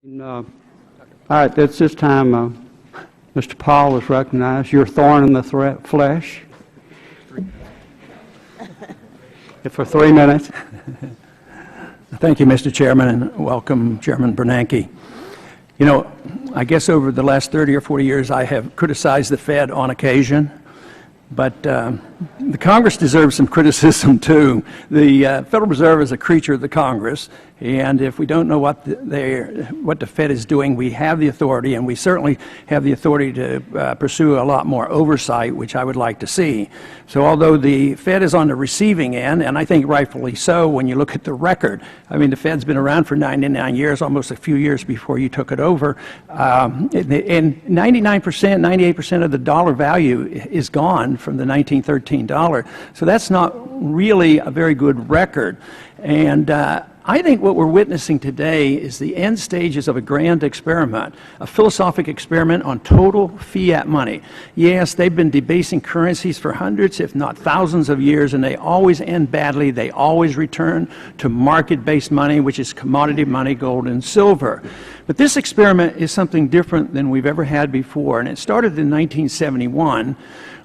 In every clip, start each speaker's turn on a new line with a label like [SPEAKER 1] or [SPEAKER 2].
[SPEAKER 1] All right, that's this time, Mr. Paul is recognized. Your thorn in the flesh. For 3 minutes.
[SPEAKER 2] Thank you, Mr. Chairman, and welcome, Chairman Bernanke. You know, I guess over the last 30 or 40 years, I have criticized the Fed on occasion, but the Congress deserves some criticism, too. The Federal Reserve is a creature of the Congress, and if we don't know what the Fed is doing, we have the authority, and we certainly have the authority to pursue a lot more oversight, which I would like to see. So although the Fed is on the receiving end, and I think rightfully so when you look at the record, I mean, the Fed's been around for 99 years, almost a few years before you took it over, and 99%, 98% of the dollar value is gone from the 1913 dollar. So that's not really a very good record. And I think what we're witnessing today is the end stages of a grand experiment, a philosophic experiment on total fiat money. Yes, they've been debasing currencies for hundreds, if not thousands of years, and they always end badly. They always return to market-based money, which is commodity money, gold and silver. But this experiment is something different than we've ever had before, and it started in 1971,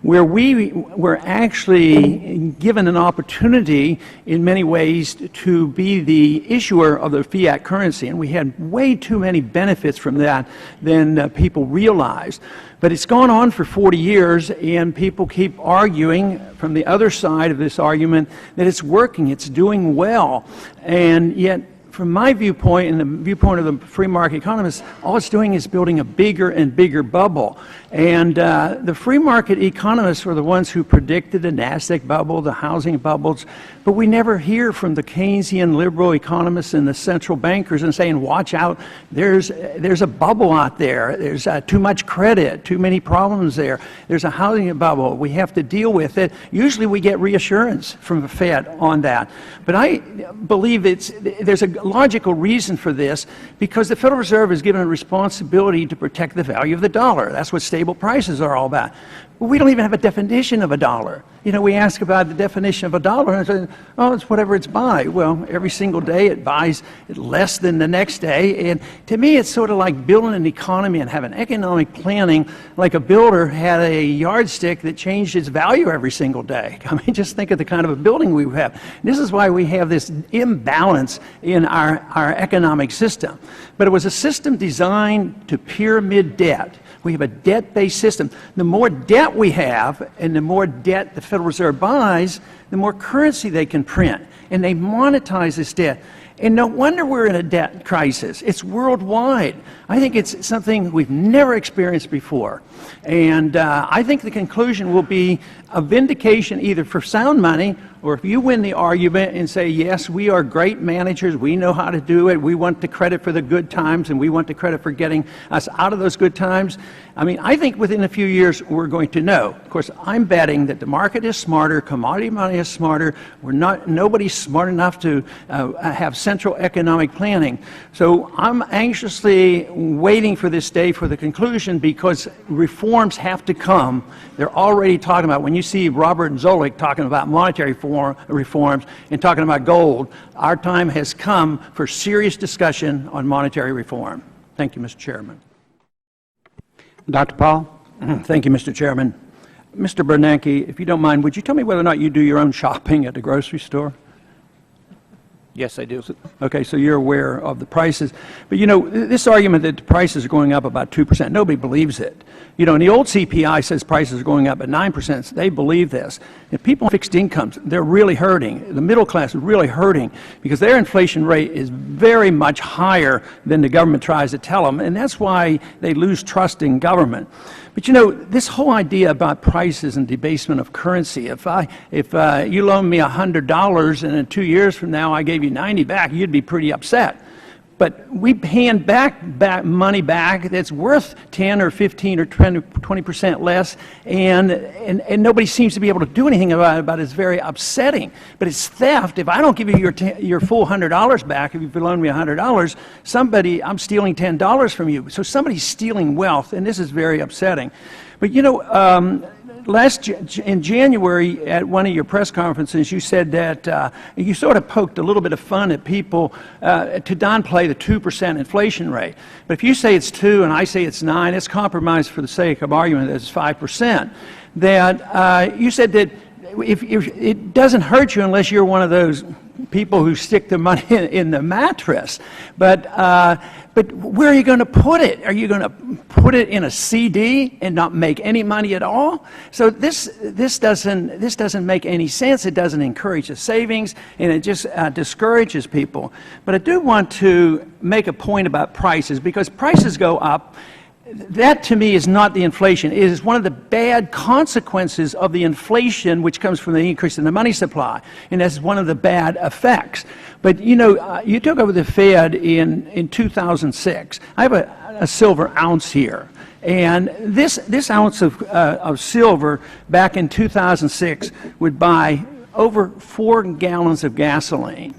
[SPEAKER 2] where we were actually given an opportunity in many ways to be the issuer of the fiat currency, and we had way too many benefits from that than people realized. But it's gone on for 40 years, and people keep arguing from the other side of this argument that it's working, it's doing well, and yet from my viewpoint and the viewpoint of the free market economists, all it's doing is building a bigger and bigger bubble. And the free market economists were the ones who predicted the NASDAQ bubble, the housing bubbles, but we never hear from the Keynesian liberal economists and the central bankers and saying, watch out, there's a bubble out there, there's too much credit, too many problems there, there's a housing bubble, we have to deal with it. Usually we get reassurance from the Fed on that. But I believe there's a logical reason for this, because the Federal Reserve is given a responsibility to protect the value of the dollar. That's what stable prices are all about. But we don't even have a definition of a dollar. You know, we ask about the definition of a dollar, and say, oh, it's whatever it's by. Well, every single day it buys less than the next day. And to me, it's sort of like building an economy and having economic planning like a builder had a yardstick that changed its value every single day. I mean, just think of the kind of a building we have. And this is why we have this imbalance in our economic system. But it was a system designed to pyramid debt. We have a debt-based system. The more debt we have and the more debt the Federal Reserve buys, the more currency they can print. And they monetize this debt. And no wonder we're in a debt crisis. It's worldwide. I think it's something we've never experienced before. And I think the conclusion will be a vindication either for sound money, or if you win the argument and say, yes, we are great managers, we know how to do it, we want the credit for the good times, and we want the credit for getting us out of those good times. I mean, I think within a few years we're going to know. Of course, I'm betting that the market is smarter, commodity money is smarter, nobody's smart enough to have central economic planning. So I'm anxiously waiting for this day for the conclusion, because reforms have to come. They're already talking about, when you see Robert Zoellick talking about monetary reforms and talking about gold, our time has come for serious discussion on monetary reform. Thank you, Mr. Chairman.
[SPEAKER 1] Dr. Paul?
[SPEAKER 2] Thank you, Mr. Chairman. Mr. Bernanke, if you don't mind, would you tell me whether or not you do your own shopping at the grocery store?
[SPEAKER 3] Yes, I do.
[SPEAKER 2] Okay, so you're aware of the prices. But, you know, this argument that the prices are going up about 2%, nobody believes it. You know, and the old CPI says prices are going up at 9%. So they believe this. If people on fixed incomes, they're really hurting. The middle class is really hurting, because their inflation rate is very much higher than the government tries to tell them, and that's why they lose trust in government. But you know, this whole idea about prices and debasement of currency, if you loan me $100 and in 2 years from now I gave you 90 back, you'd be pretty upset. But we hand back money back that's worth 10 or 15 or 20% less, and nobody seems to be able to do anything about it. It's very upsetting. But it's theft. If I don't give you your full $100 back, if you loan me $100, I'm stealing $10 from you. So somebody's stealing wealth, and this is very upsetting. But you know, in January at one of your press conferences, you said that you sort of poked a little bit of fun at people to downplay the 2% inflation rate. But if you say it's 2 and I say it's 9, it's compromised for the sake of argument that it's 5%. That you said that if it doesn't hurt you unless you're one of those people who stick the money in the mattress. But where are you going to put it? Are you going to put it in a CD and not make any money at all? So this doesn't make any sense. It doesn't encourage the savings, and it just discourages people. But I do want to make a point about prices, because prices go up. That, to me, is not the inflation. It is one of the bad consequences of the inflation, which comes from the increase in the money supply, and that's one of the bad effects. But, you know, you took over the Fed in 2006. I have a silver ounce here, and this ounce of silver back in 2006 would buy over 4 gallons of gasoline.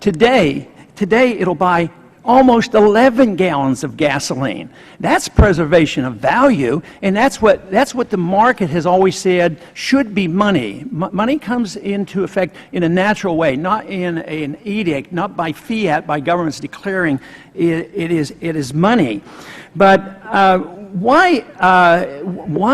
[SPEAKER 2] Today it'll buy almost 11 gallons of gasoline. That's preservation of value, and that's what the market has always said should be money. Money comes into effect in a natural way, not in an edict, not by fiat, by governments declaring it is money. But why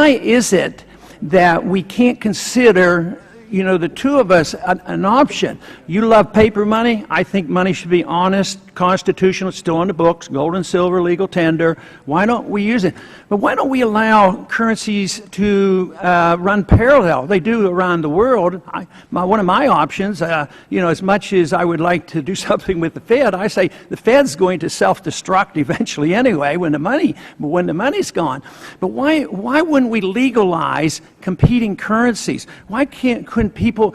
[SPEAKER 2] is it that we can't consider, you know, the two of us, an option? You love paper money. I think money should be honest, constitutional, still on the books, gold and silver, legal tender. Why don't we use it? But why don't we allow currencies to run parallel? They do around the world. One of my options, you know, as much as I would like to do something with the Fed, I say the Fed's going to self-destruct eventually anyway when the money's gone. But why wouldn't we legalize competing currencies? Why couldn't people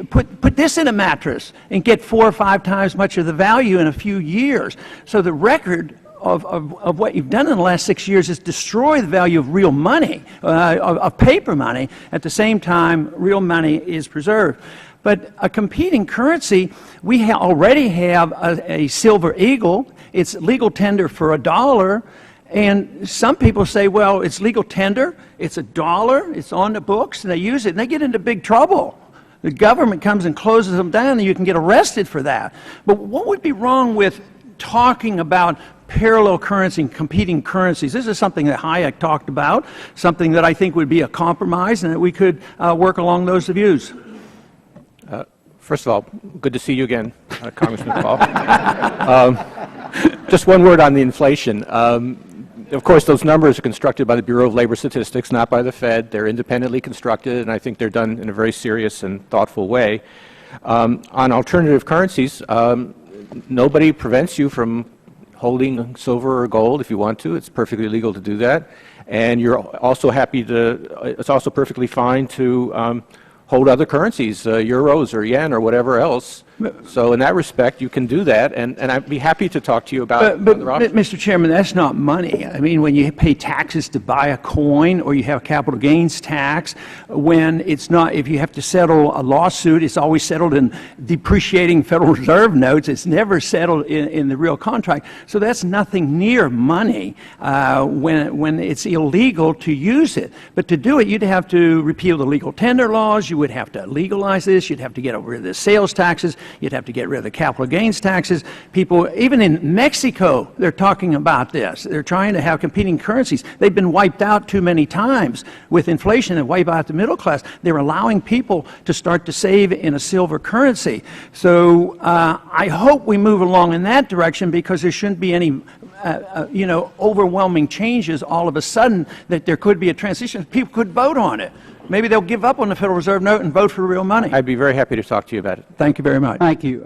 [SPEAKER 2] put this in a mattress and get 4 or 5 times much of the value in a few years? So the record of what you've done in the last 6 years is destroy the value of real money, of paper money. At the same time, real money is preserved. But a competing currency, we already have a silver eagle. It's legal tender for $1. And some people say, well, it's legal tender, it's $1, it's on the books, and they use it, and they get into big trouble. The government comes and closes them down, and you can get arrested for that. But what would be wrong with talking about parallel currency and competing currencies? This is something that Hayek talked about, something that I think would be a compromise, and that we could work along those views.
[SPEAKER 3] First of all, good to see you again, Congressman Paul. Just one word on the inflation. Of course, those numbers are constructed by the Bureau of Labor Statistics, not by the Fed. They're independently constructed, and I think they're done in a very serious and thoughtful way. On alternative currencies, nobody prevents you from holding silver or gold if you want to. It's perfectly legal to do that. And you're also it's also perfectly fine to hold other currencies, euros or yen or whatever else. So in that respect, you can do that, and I'd be happy to talk to you about other options.
[SPEAKER 2] Mr. Chairman, that's not money. I mean, when you pay taxes to buy a coin, or you have capital gains tax, when it's not, if you have to settle a lawsuit, it's always settled in depreciating Federal Reserve notes. It's never settled in the real contract. So that's nothing near money when it's illegal to use it. But to do it, you'd have to repeal the legal tender laws. You would have to legalize this. You'd have to get rid of the sales taxes. You'd have to get rid of the capital gains taxes. People, even in Mexico, they're talking about this. They're trying to have competing currencies. They've been wiped out too many times with inflation and wipe out the middle class. They're allowing people to start to save in a silver currency. So I hope we move along in that direction, because there shouldn't be any you know, overwhelming changes all of a sudden, that there could be a transition. People could vote on it. Maybe they'll give up on the Federal Reserve note and vote for real money.
[SPEAKER 3] I'd be very happy to talk to you about it.
[SPEAKER 2] Thank you very much.
[SPEAKER 1] Thank you.